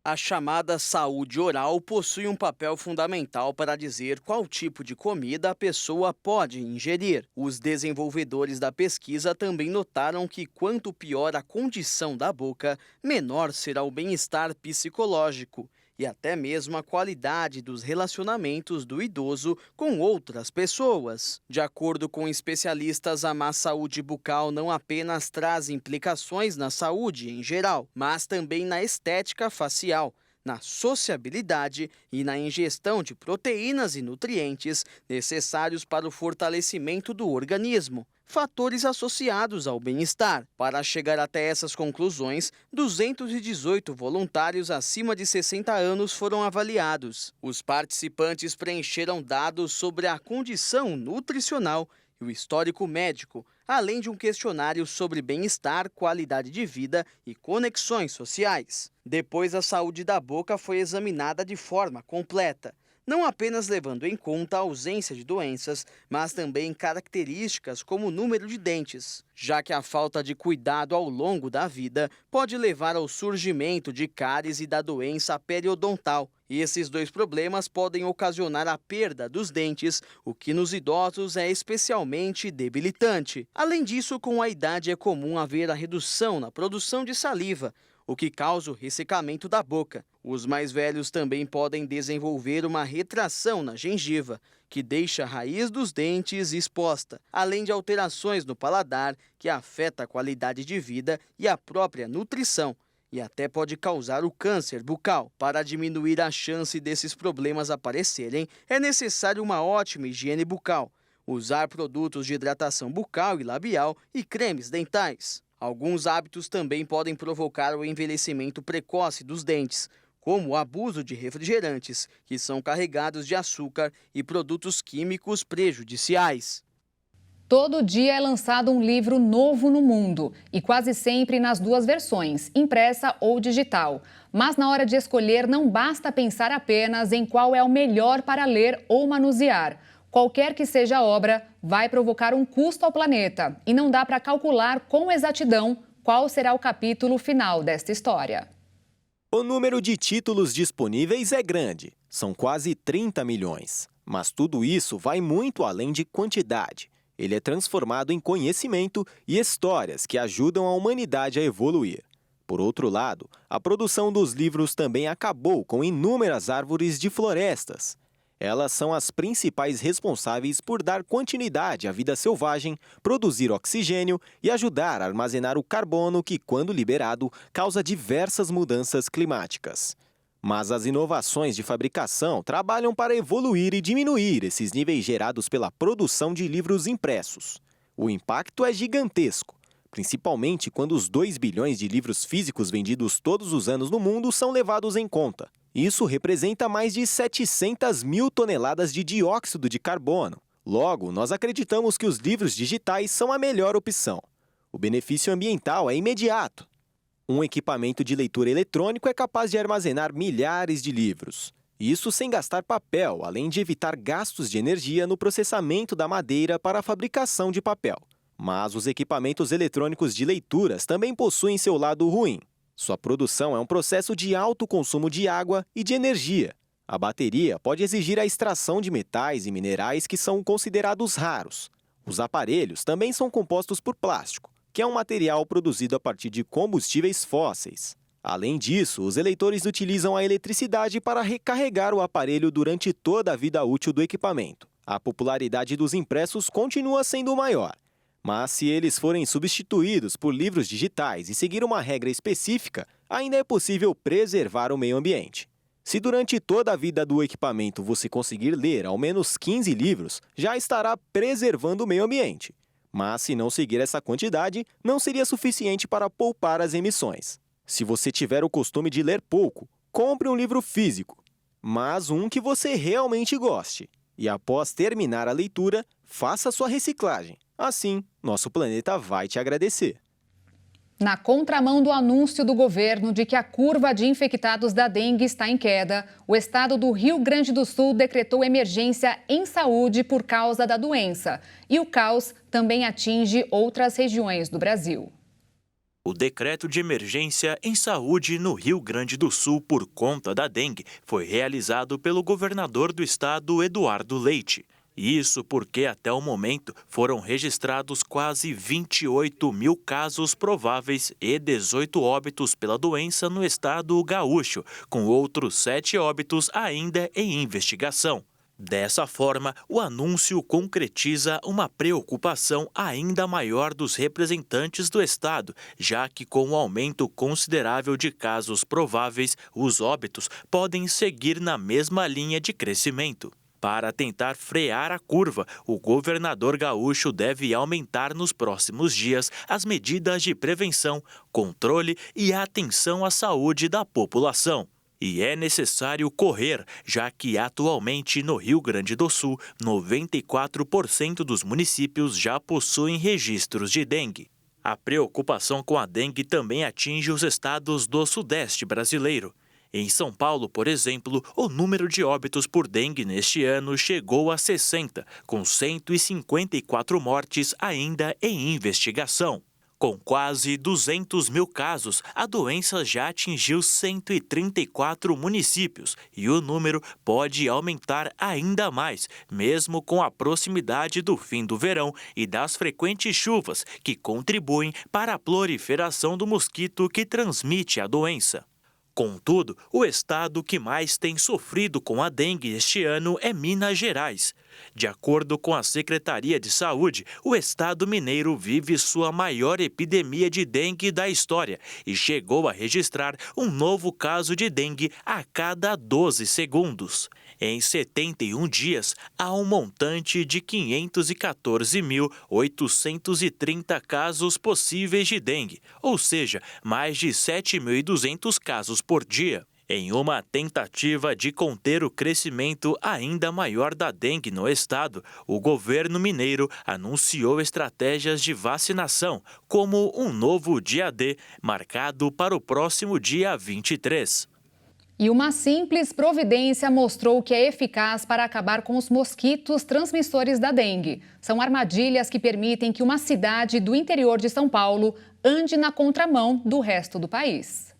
A chamada saúde oral possui um papel fundamental para dizer qual tipo de comida a pessoa pode ingerir. Os desenvolvedores da pesquisa também notaram que quanto pior a condição da boca, menor será o bem-estar psicológico e até mesmo a qualidade dos relacionamentos do idoso com outras pessoas. De acordo com especialistas, a má saúde bucal não apenas traz implicações na saúde em geral, mas também na estética facial, na sociabilidade e na ingestão de proteínas e nutrientes necessários para o fortalecimento do organismo. Fatores associados ao bem-estar. Para chegar até essas conclusões, 218 voluntários acima de 60 anos foram avaliados. Os participantes preencheram dados sobre a condição nutricional e o histórico médico, além de um questionário sobre bem-estar, qualidade de vida e conexões sociais. Depois, a saúde da boca foi examinada de forma completa, não apenas levando em conta a ausência de doenças, mas também características como o número de dentes, já que a falta de cuidado ao longo da vida pode levar ao surgimento de cáries e da doença periodontal. E esses dois problemas podem ocasionar a perda dos dentes, o que nos idosos é especialmente debilitante. Além disso, com a idade é comum haver a redução na produção de saliva, o que causa o ressecamento da boca. Os mais velhos também podem desenvolver uma retração na gengiva, que deixa a raiz dos dentes exposta, além de alterações no paladar, que afeta a qualidade de vida e a própria nutrição, e até pode causar o câncer bucal. Para diminuir a chance desses problemas aparecerem, é necessário uma ótima higiene bucal, usar produtos de hidratação bucal e labial e cremes dentais. Alguns hábitos também podem provocar o envelhecimento precoce dos dentes, como o abuso de refrigerantes, que são carregados de açúcar e produtos químicos prejudiciais. Todo dia é lançado um livro novo no mundo e quase sempre nas duas versões, impressa ou digital. Mas na hora de escolher, não basta pensar apenas em qual é o melhor para ler ou manusear. Qualquer que seja a obra, vai provocar um custo ao planeta e não dá para calcular com exatidão qual será o capítulo final desta história. O número de títulos disponíveis é grande, são quase 30 milhões. Mas tudo isso vai muito além de quantidade. Ele é transformado em conhecimento e histórias que ajudam a humanidade a evoluir. Por outro lado, a produção dos livros também acabou com inúmeras árvores de florestas. Elas são as principais responsáveis por dar continuidade à vida selvagem, produzir oxigênio e ajudar a armazenar o carbono que, quando liberado, causa diversas mudanças climáticas. Mas as inovações de fabricação trabalham para evoluir e diminuir esses níveis gerados pela produção de livros impressos. O impacto é gigantesco, principalmente quando os 2 bilhões de livros físicos vendidos todos os anos no mundo são levados em conta. Isso representa mais de 700 mil toneladas de dióxido de carbono. Logo, nós acreditamos que os livros digitais são a melhor opção. O benefício ambiental é imediato. Um equipamento de leitura eletrônico é capaz de armazenar milhares de livros. Isso sem gastar papel, além de evitar gastos de energia no processamento da madeira para a fabricação de papel. Mas os equipamentos eletrônicos de leituras também possuem seu lado ruim. Sua produção é um processo de alto consumo de água e de energia. A bateria pode exigir a extração de metais e minerais que são considerados raros. Os aparelhos também são compostos por plástico, que é um material produzido a partir de combustíveis fósseis. Além disso, os eleitores utilizam a eletricidade para recarregar o aparelho durante toda a vida útil do equipamento. A popularidade dos impressos continua sendo maior. Mas se eles forem substituídos por livros digitais e seguir uma regra específica, ainda é possível preservar o meio ambiente. Se durante toda a vida do equipamento você conseguir ler ao menos 15 livros, já estará preservando o meio ambiente. Mas se não seguir essa quantidade, não seria suficiente para poupar as emissões. Se você tiver o costume de ler pouco, compre um livro físico, mas um que você realmente goste. E após terminar a leitura, faça sua reciclagem. Assim, nosso planeta vai te agradecer. Na contramão do anúncio do governo de que a curva de infectados da dengue está em queda, o estado do Rio Grande do Sul decretou emergência em saúde por causa da doença. E o caos também atinge outras regiões do Brasil. O decreto de emergência em saúde no Rio Grande do Sul por conta da dengue foi realizado pelo governador do estado, Eduardo Leite. Isso porque até o momento foram registrados quase 28 mil casos prováveis e 18 óbitos pela doença no estado gaúcho, com outros 7 óbitos ainda em investigação. Dessa forma, o anúncio concretiza uma preocupação ainda maior dos representantes do estado, já que com o aumento considerável de casos prováveis, os óbitos podem seguir na mesma linha de crescimento. Para tentar frear a curva, o governador gaúcho deve aumentar nos próximos dias as medidas de prevenção, controle e atenção à saúde da população. E é necessário correr, já que atualmente no Rio Grande do Sul, 94% dos municípios já possuem registros de dengue. A preocupação com a dengue também atinge os estados do Sudeste brasileiro. Em São Paulo, por exemplo, o número de óbitos por dengue neste ano chegou a 60, com 154 mortes ainda em investigação. Com quase 200 mil casos, a doença já atingiu 134 municípios e o número pode aumentar ainda mais, mesmo com a proximidade do fim do verão e das frequentes chuvas que contribuem para a proliferação do mosquito que transmite a doença. Contudo, o estado que mais tem sofrido com a dengue este ano é Minas Gerais. De acordo com a Secretaria de Saúde, o estado mineiro vive sua maior epidemia de dengue da história e chegou a registrar um novo caso de dengue a cada 12 segundos. Em 71 dias, há um montante de 514.830 casos possíveis de dengue, ou seja, mais de 7.200 casos por dia. Em uma tentativa de conter o crescimento ainda maior da dengue no estado, o governo mineiro anunciou estratégias de vacinação, como um novo dia D, marcado para o próximo dia 23. E uma simples providência mostrou que é eficaz para acabar com os mosquitos transmissores da dengue. São armadilhas que permitem que uma cidade do interior de São Paulo ande na contramão do resto do país.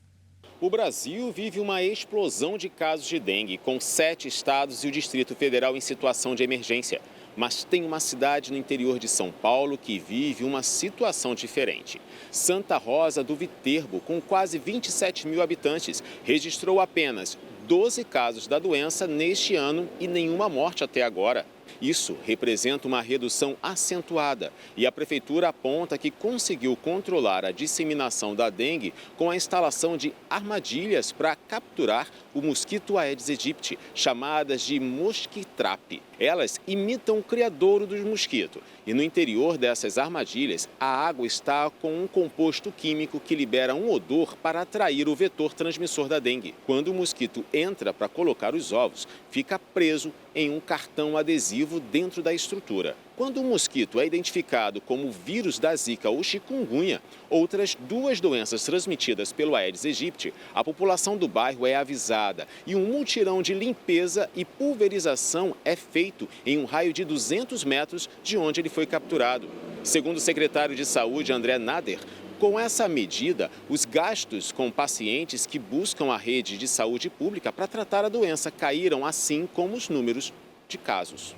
O Brasil vive uma explosão de casos de dengue, com 7 estados e o Distrito Federal em situação de emergência. Mas tem uma cidade no interior de São Paulo que vive uma situação diferente. Santa Rosa do Viterbo, com quase 27 mil habitantes, registrou apenas 12 casos da doença neste ano e nenhuma morte até agora. Isso representa uma redução acentuada e a prefeitura aponta que conseguiu controlar a disseminação da dengue com a instalação de armadilhas para capturar o mosquito Aedes aegypti, chamadas de mosquitrap. Elas imitam o criadouro dos mosquitos e no interior dessas armadilhas a água está com um composto químico que libera um odor para atrair o vetor transmissor da dengue. Quando o mosquito entra para colocar os ovos, fica preso em um cartão adesivo dentro da estrutura. Quando o mosquito é identificado como vírus da Zika ou chikungunya, outras 2 doenças transmitidas pelo Aedes aegypti, a população do bairro é avisada e um mutirão de limpeza e pulverização é feito em um raio de 200 metros de onde ele foi capturado. Segundo o secretário de Saúde, André Nader, com essa medida, os gastos com pacientes que buscam a rede de saúde pública para tratar a doença caíram, assim como os números de casos.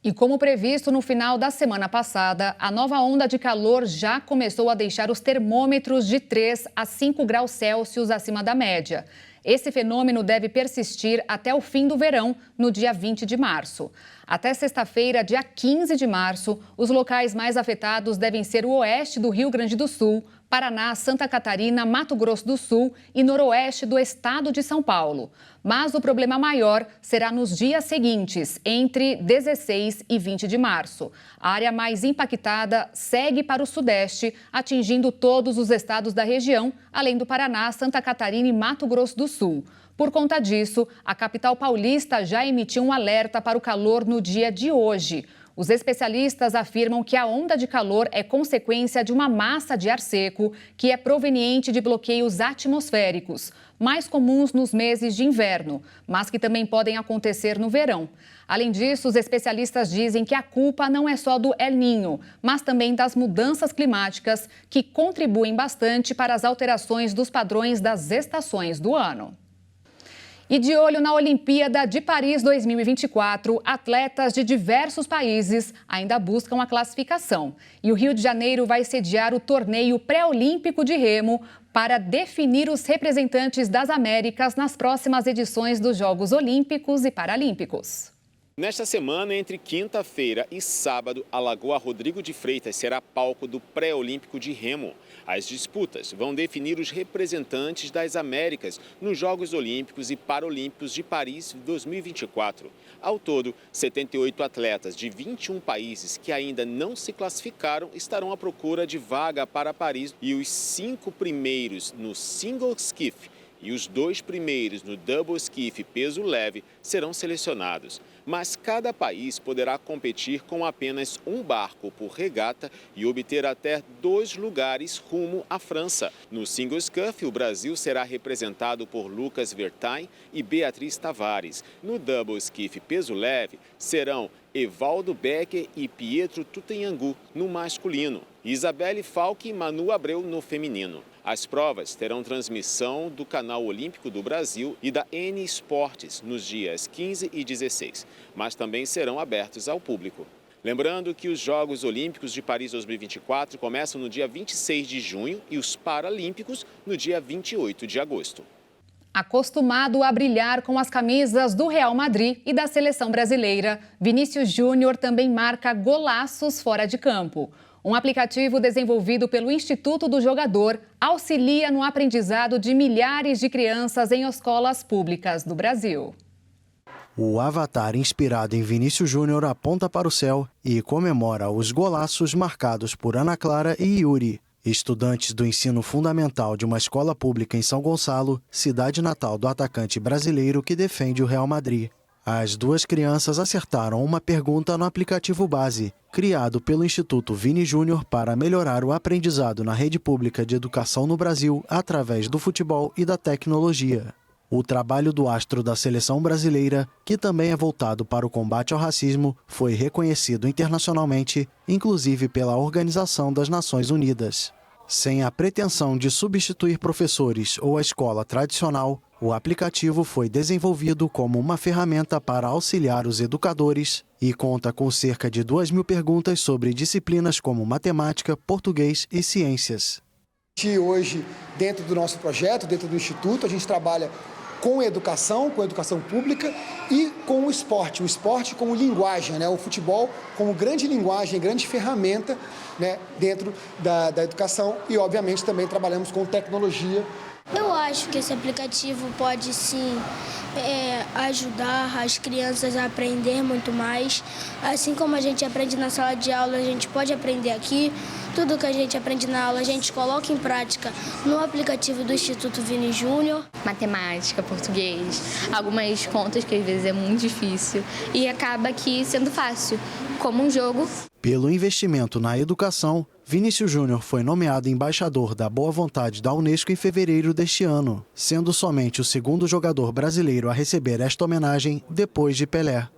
E como previsto no final da semana passada, a nova onda de calor já começou a deixar os termômetros de 3 a 5 graus Celsius acima da média. Esse fenômeno deve persistir até o fim do verão, no dia 20 de março. Até sexta-feira, dia 15 de março, os locais mais afetados devem ser o oeste do Rio Grande do Sul, Paraná, Santa Catarina, Mato Grosso do Sul e noroeste do estado de São Paulo. Mas o problema maior será nos dias seguintes, entre 16 e 20 de março. A área mais impactada segue para o sudeste, atingindo todos os estados da região, além do Paraná, Santa Catarina e Mato Grosso do Sul. Por conta disso, a capital paulista já emitiu um alerta para o calor no dia de hoje. Os especialistas afirmam que a onda de calor é consequência de uma massa de ar seco que é proveniente de bloqueios atmosféricos, mais comuns nos meses de inverno, mas que também podem acontecer no verão. Além disso, os especialistas dizem que a culpa não é só do El Niño, mas também das mudanças climáticas, que contribuem bastante para as alterações dos padrões das estações do ano. E de olho na Olimpíada de Paris 2024, atletas de diversos países ainda buscam a classificação. E o Rio de Janeiro vai sediar o torneio pré-olímpico de remo para definir os representantes das Américas nas próximas edições dos Jogos Olímpicos e Paralímpicos. Nesta semana, entre quinta-feira e sábado, a Lagoa Rodrigo de Freitas será palco do pré-olímpico de remo. As disputas vão definir os representantes das Américas nos Jogos Olímpicos e Paralímpicos de Paris 2024. Ao todo, 78 atletas de 21 países que ainda não se classificaram estarão à procura de vaga para Paris, e os 5 primeiros no single skiff e os 2 primeiros no double skiff peso leve serão selecionados. Mas cada país poderá competir com apenas um barco por regata e obter até 2 lugares rumo à França. No single skiff, o Brasil será representado por Lucas Vertain e Beatriz Tavares. No double skiff peso leve, serão Evaldo Becker e Pietro Tutanhangu no masculino, Isabelle Falck e Manu Abreu no feminino. As provas terão transmissão do Canal Olímpico do Brasil e da N Esportes nos dias 15 e 16, mas também serão abertos ao público. Lembrando que os Jogos Olímpicos de Paris 2024 começam no dia 26 de junho e os Paralímpicos no dia 28 de agosto. Acostumado a brilhar com as camisas do Real Madrid e da seleção brasileira, Vinícius Júnior também marca golaços fora de campo. Um aplicativo desenvolvido pelo Instituto do Jogador auxilia no aprendizado de milhares de crianças em escolas públicas do Brasil. O avatar inspirado em Vinícius Júnior aponta para o céu e comemora os golaços marcados por Ana Clara e Yuri, estudantes do ensino fundamental de uma escola pública em São Gonçalo, cidade natal do atacante brasileiro que defende o Real Madrid. As 2 crianças acertaram uma pergunta no aplicativo Base, criado pelo Instituto Vini Júnior para melhorar o aprendizado na rede pública de educação no Brasil através do futebol e da tecnologia. O trabalho do astro da seleção brasileira, que também é voltado para o combate ao racismo, foi reconhecido internacionalmente, inclusive pela Organização das Nações Unidas. Sem a pretensão de substituir professores ou a escola tradicional, o aplicativo foi desenvolvido como uma ferramenta para auxiliar os educadores e conta com cerca de 2.000 perguntas sobre disciplinas como matemática, português e ciências. Hoje, dentro do nosso projeto, dentro do Instituto, a gente trabalha com educação pública e com o esporte como linguagem, né? O futebol como grande linguagem, grande ferramenta, né? Dentro da educação, e obviamente também trabalhamos com tecnologia. Eu acho que esse aplicativo pode sim ajudar as crianças a aprender muito mais. Assim como a gente aprende na sala de aula, a gente pode aprender aqui. Tudo que a gente aprende na aula, a gente coloca em prática no aplicativo do Instituto Vini Júnior. Matemática, português, algumas contas que às vezes é muito difícil e acaba aqui sendo fácil, como um jogo. Pelo investimento na educação, Vinícius Júnior foi nomeado embaixador da boa vontade da Unesco em fevereiro deste ano, sendo somente o 2º jogador brasileiro a receber esta homenagem depois de Pelé.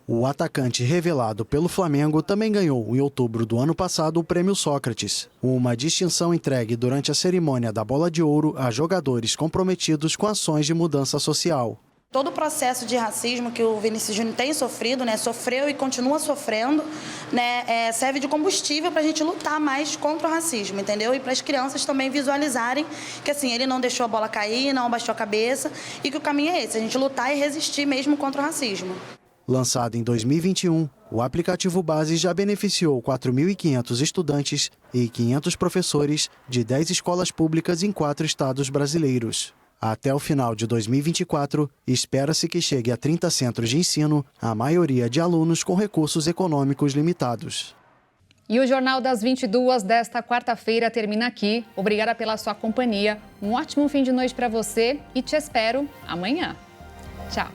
O atacante revelado pelo Flamengo também ganhou, em outubro do ano passado, o Prêmio Sócrates, uma distinção entregue durante a cerimônia da Bola de Ouro a jogadores comprometidos com ações de mudança social. Todo o processo de racismo que o Vinícius Júnior tem sofrido, né, sofreu e continua sofrendo, né, serve de combustível para a gente lutar mais contra o racismo, entendeu? E para as crianças também visualizarem que assim, ele não deixou a bola cair, não abaixou a cabeça e que o caminho é esse, a gente lutar e resistir mesmo contra o racismo. Lançado em 2021, o aplicativo Base já beneficiou 4.500 estudantes e 500 professores de 10 escolas públicas em 4 estados brasileiros. Até o final de 2024, espera-se que chegue a 30 centros de ensino, a maioria de alunos com recursos econômicos limitados. E o Jornal das 22 desta quarta-feira termina aqui. Obrigada pela sua companhia. Um ótimo fim de noite para você e te espero amanhã. Tchau.